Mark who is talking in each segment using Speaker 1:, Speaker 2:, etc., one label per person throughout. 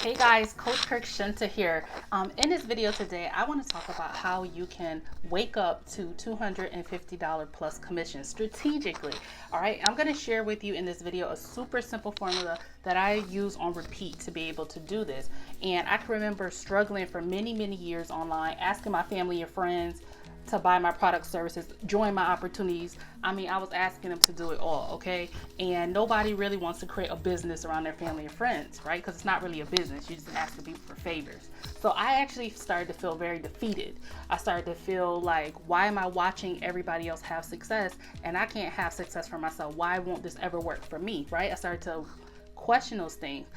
Speaker 1: Hey guys, Coach KIRKSHINTA here. In this video today, I want to talk about how you can wake up to $250 plus commission strategically. All right, I'm going to share with you in this video a super simple formula that I use on repeat to be able to do this. And I can remember struggling for many years online, asking my family and friends to buy my product services, join my opportunities. I mean, I was asking them to do it all, okay? And nobody really wants to create a business around their family and friends, right? Because it's not really a business. You're just asking people for favors. So I actually started to feel very defeated. I started to feel like, why am I watching everybody else have success and I can't have success for myself? Why won't this ever work for me, right? I started to question those things.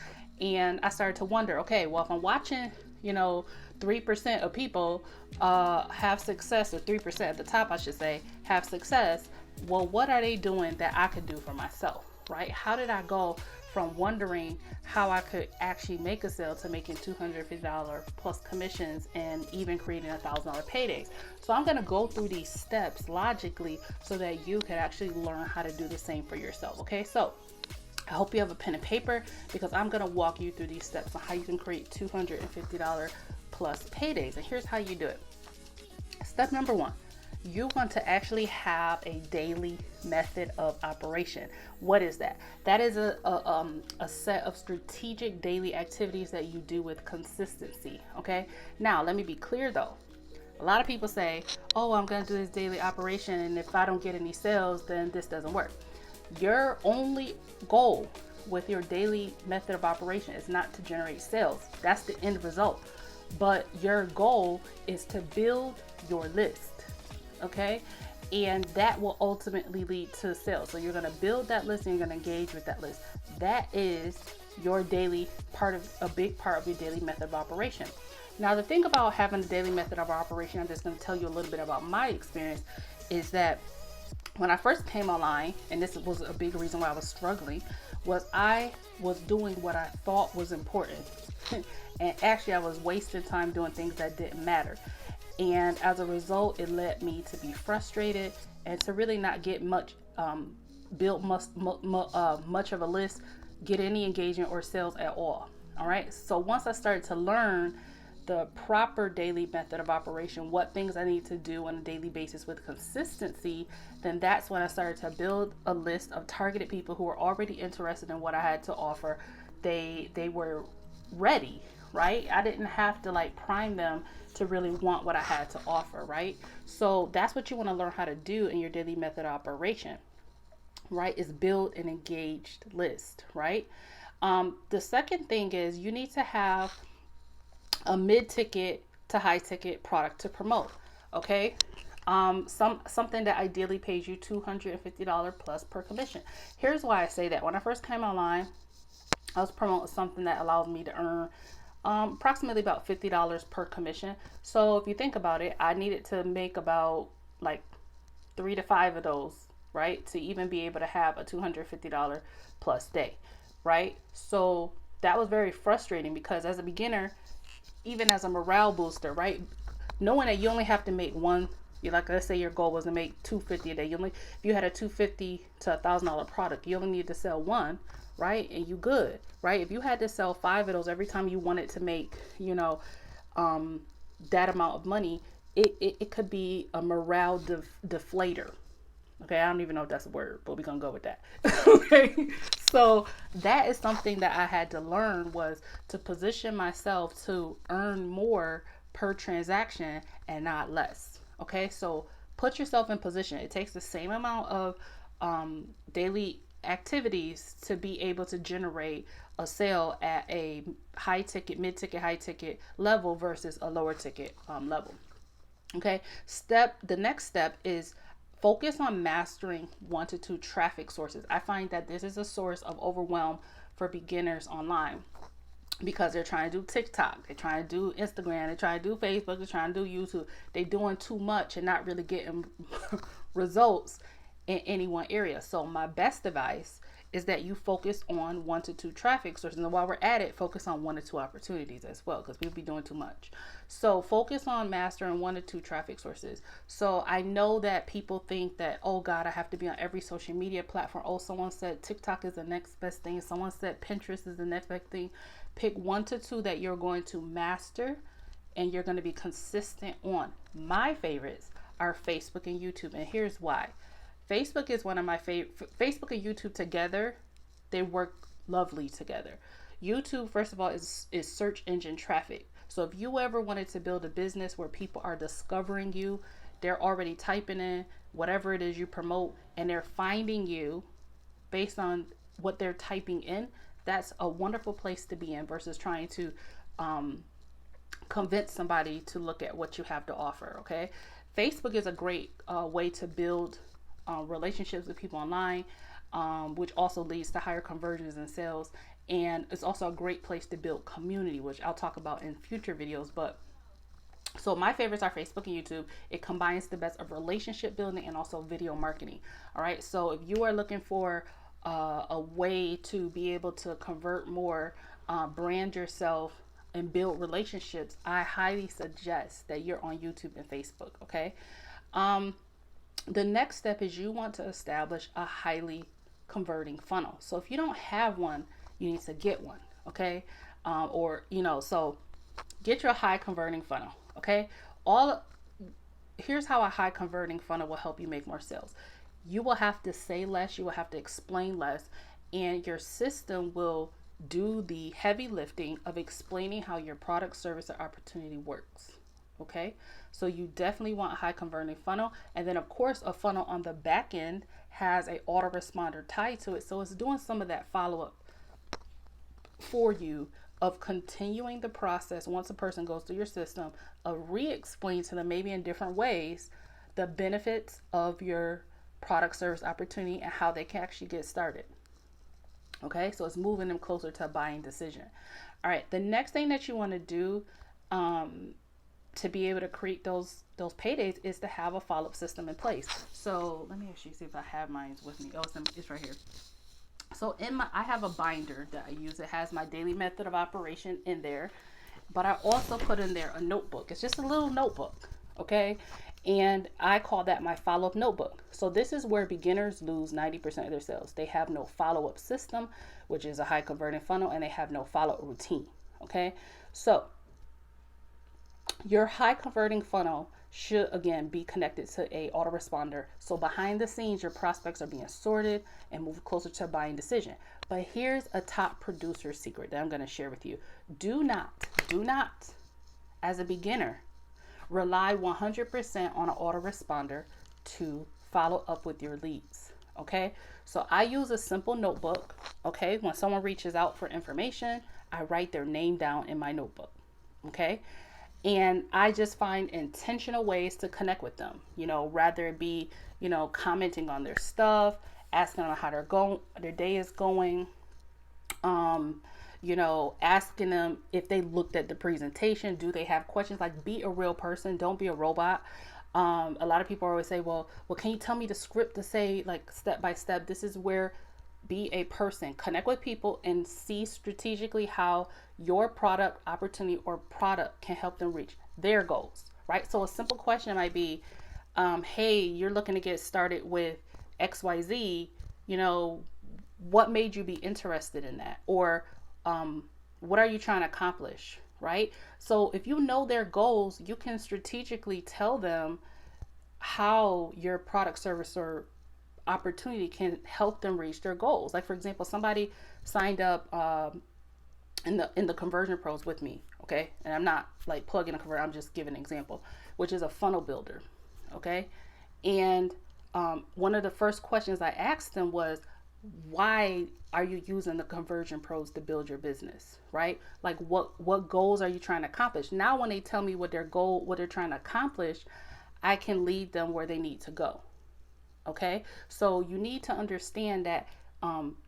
Speaker 1: And I started to wonder, okay, well, if I'm watching, 3% of people have success, or 3% at the top, I should say, have success. Well, what are they doing that I could do for myself, right? How did I go from wondering how I could actually make a sale to making $250 plus commissions and even creating $1,000 paydays? So I'm going to go through these steps logically so that you can actually learn how to do the same for yourself. Okay, so I hope you have a pen and paper, because I'm going to walk you through these steps on how you can create $250 plus paydays. And here's how you do it. Step number one, you want to actually have a daily method of operation. What is that? That is a set of strategic daily activities that you do with consistency. Okay. Now, let me be clear though. A lot of people say, oh, I'm going to do this daily operation, and if I don't get any sales, then this doesn't work. Your only goal with your daily method of operation is not to generate sales. That's the end result. But your goal is to build your list, okay? And that will ultimately lead to sales. So you're going to build that list and you're going to engage with that list. That is your daily a big part of your daily method of operation. Now, the thing about having a daily method of operation, I'm just going to tell you a little bit about my experience, is that when I first came online, and this was a big reason why I was struggling, was I was doing what I thought was important. And actually I was wasting time doing things that didn't matter. And as a result, it led me to be frustrated and to really not get much, build much of a list, get any engagement or sales at all. All right. So once I started to learn the proper daily method of operation, what things I need to do on a daily basis with consistency, then that's when I started to build a list of targeted people who were already interested in what I had to offer. They were ready, right? I didn't have to prime them to really want what I had to offer, right? So that's what you want to learn how to do in your daily method of operation, right? Is build an engaged list, right? The second thing is you need to have a mid-ticket to high-ticket product to promote. Okay, something that ideally pays you $250 plus per commission. Here's why I say that. When I first came online, I was promoting something that allowed me to earn approximately about $50 per commission. So if you think about it, I needed to make about 3 to 5 of those, right, to even be able to have a $250 plus day, right? So that was very frustrating, because as a beginner, even as a morale booster, right, knowing that you only have to make one, let's say your goal was to make $250 a day. If you had a $250 to $1,000 product, you only need to sell one, right? And you good, right? If you had to sell 5 of those every time you wanted to make, that amount of money, it could be a morale deflator. Okay, I don't even know if that's a word, but we're gonna go with that. Okay, so that is something that I had to learn, was to position myself to earn more per transaction and not less. Okay, so put yourself in position. It takes the same amount of daily activities to be able to generate a sale at a high ticket, mid ticket, high ticket level versus a lower ticket level. Okay, the next step is focus on mastering 1 to 2 traffic sources. I find that this is a source of overwhelm for beginners online, because they're trying to do TikTok, they're trying to do Instagram, they're trying to do Facebook, they're trying to do YouTube. They're doing too much and not really getting results in any one area. So my best advice is that you focus on 1 to 2 traffic sources. And while we're at it, focus on 1 to 2 opportunities as well, because we'll be doing too much. So focus on mastering 1 to 2 traffic sources. So I know that people think that, oh God, I have to be on every social media platform. Oh, someone said TikTok is the next best thing. Someone said Pinterest is the next best thing. Pick 1 to 2 that you're going to master and you're going to be consistent on. My favorites are Facebook and YouTube, and here's why. Facebook is one of my favorite. Facebook and YouTube together, they work lovely together. YouTube, first of all, is search engine traffic. So if you ever wanted to build a business where people are discovering you, they're already typing in whatever it is you promote, and they're finding you based on what they're typing in, that's a wonderful place to be in versus trying to convince somebody to look at what you have to offer. Okay, Facebook is a great way to build relationships with people online, which also leads to higher conversions and sales. And it's also a great place to build community, which I'll talk about in future videos. But so my favorites are Facebook and YouTube. It combines the best of relationship building and also video marketing. All right, so if you are looking for a way to be able to convert more, brand yourself, and build relationships, I highly suggest that you're on YouTube and Facebook. Okay, the next step is you want to establish a highly converting funnel. So if you don't have one, you need to get one. Okay, so get your high converting funnel. Okay, here's how a high converting funnel will help you make more sales. You will have to say less, you will have to explain less, and your system will do the heavy lifting of explaining how your product, service, or opportunity works. Okay, so you definitely want a high converting funnel. And then of course a funnel on the back end has a autoresponder tied to it, so it's doing some of that follow-up for you of continuing the process once a person goes through your system, of re-explain to them maybe in different ways the benefits of your product, service, opportunity, and how they can actually get started. Okay, so it's moving them closer to a buying decision. All right, the next thing that you want to do to be able to create those paydays is to have a follow-up system in place. So let me actually see if I have mine with me. Oh, it's right here. So I have a binder that I use. It has my daily method of operation in there, but I also put in there a notebook. It's just a little notebook, okay? And I call that my follow-up notebook. So this is where beginners lose 90% of their sales. They have no follow-up system, which is a high converting funnel, and they have no follow-up routine, okay? So your high converting funnel should again be connected to a autoresponder. So behind the scenes, your prospects are being sorted and move closer to a buying decision. But here's a top producer secret that I'm going to share with you. Do not, as a beginner, rely 100% on an autoresponder to follow up with your leads. Okay, so I use a simple notebook. Okay, when someone reaches out for information, I write their name down in my notebook. Okay, and I just find intentional ways to connect with them, rather it be, commenting on their stuff, asking them how their day is going, asking them if they looked at the presentation, do they have questions? Like, be a real person, don't be a robot. A lot of people always say, well, can you tell me the script to say, like, step by step? This is where be a person, connect with people, and see strategically how your product, opportunity, or product can help them reach their goals, right? So a simple question might be, hey, you're looking to get started with XYZ, what made you be interested in that? Or what are you trying to accomplish, right? So if you know their goals, you can strategically tell them how your product, service, or opportunity can help them reach their goals. Like, for example, somebody signed up in the conversion pros with me, okay? And I'm not like plugging a conversion, I'm just giving an example, which is a funnel builder, okay? And one of the first questions I asked them was, why are you using the conversion pros to build your business, right? Like, what goals are you trying to accomplish? Now when they tell me what they're trying to accomplish, I can lead them where they need to go. Okay, so you need to understand that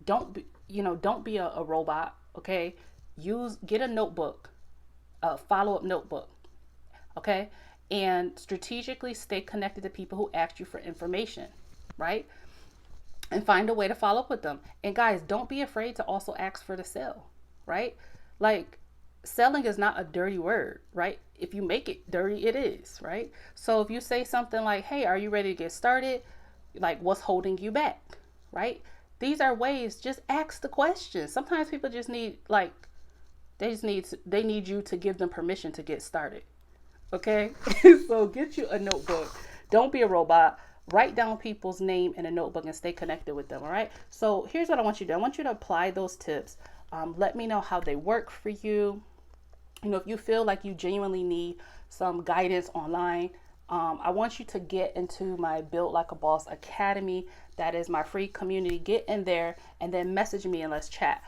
Speaker 1: don't be a robot. Okay, get a notebook, a follow-up notebook. Okay, and strategically stay connected to people who ask you for information, right? and find a way to follow up with them. And guys, don't be afraid to also ask for the sale, right? Like, selling is not a dirty word, right? If you make it dirty, it is, right? So if you say something like, hey, are you ready to get started? Like, what's holding you back, right? These are ways. Just ask the question. Sometimes people just need, like, they need you to give them permission to get started. Okay? So get you a notebook. Don't be a robot. Write down people's name in a notebook and stay connected with them. All right? So here's what I want you to do. I want you to apply those tips. Let me know how they work for you. You know, if you feel like you genuinely need some guidance online, I want you to get into my Build Like a Boss Academy. That is my free community. Get in there and then message me and let's chat.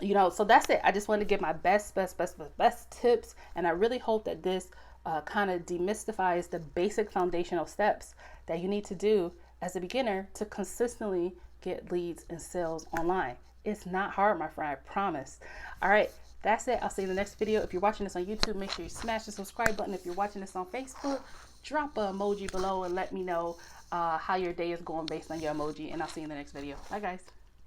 Speaker 1: You know, so that's it. I just want to give my best tips, and I really hope that this kind of demystifies the basic foundational steps that you need to do as a beginner to consistently get leads and sales online. It's not hard, my friend, I promise. All right, that's it. I'll see you in the next video. If you're watching this on YouTube, make sure you smash the subscribe button. If you're watching this on Facebook, drop an emoji below and let me know how your day is going based on your emoji, and I'll see you in the next video. Bye, guys.